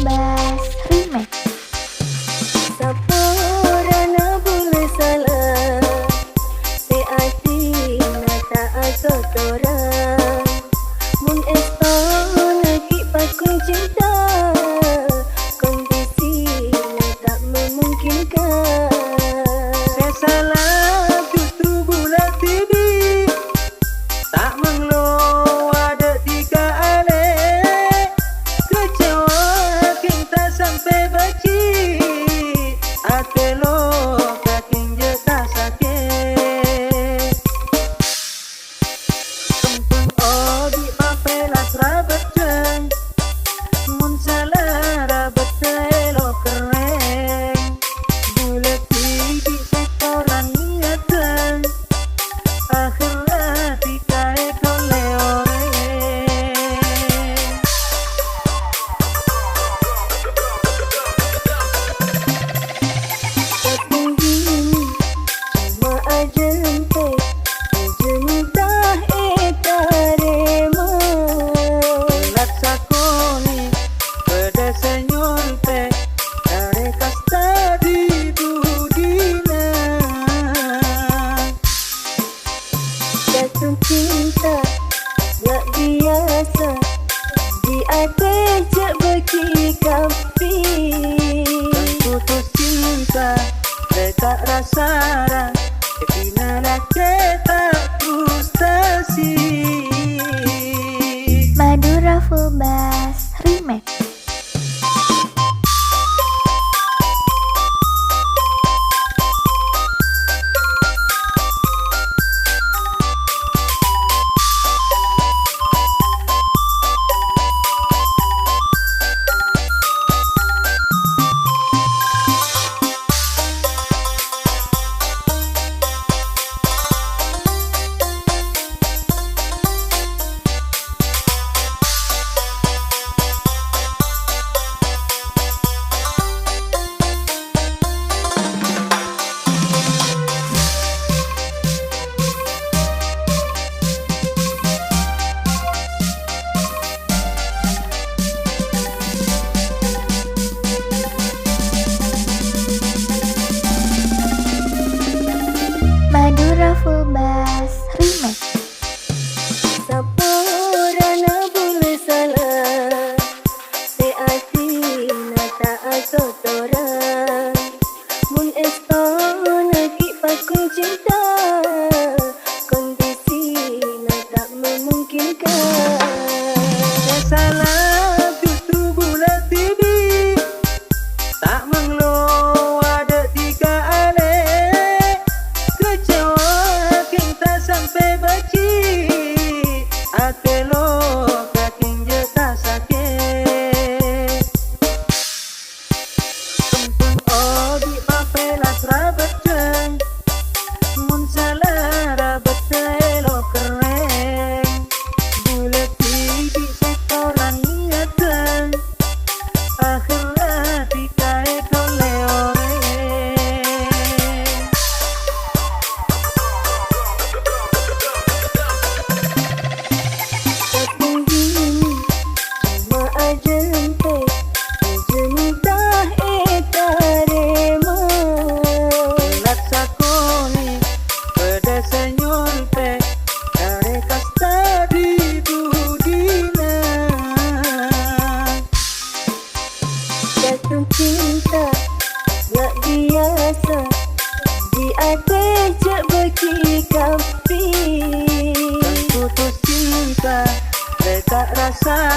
Bass Remix. Sapurana boleh salah, seati nata asotora. Mun eston lagi pakun cinta, kondisi tak memungkinkan. Saya salah justru bulan tibi, tak menglo ada tiga ale. Kecewa kita sampai baci, atelo kaking jeta sakit. Tumpung odi papelas rabat jeng, mun salah rabat telo keren. Bulat tibi setoran niatan, akhirnya dikae kole orang. Ketinggian cuma ajente, jenitah etarema. Bulat sakoni pada senyum te, kare kasta di budina. Jatuh cinta gak biasa, di hati jak bagi kapi. Putus cinta, letak rasa, kepinalah kita frustasi. Madura Full Bass Remix. Madura Full Bass Remix. Sapurana boleh salah, seati nata asotora. Mun eston lagi pakun cinta, kondisi tak memungkinkan. Saya salah justru bulan tibi, tak menglo ada tiga ale. Kecewa kita sampai baci, atelo kaking jeta sakit. Tumpung odi papelas rabat jeng, mun salah rabat telo keren. Bulat tibi setoran niatan, akhirnya dikae kole orang. Ketinggian cuma ajente, jenitah etarema. Bulat sakoni pada senyum te, kare kasta di budina. Jatuh cinta gak biasa, di hati jak bagi kapi. Putus cinta, letak rasa,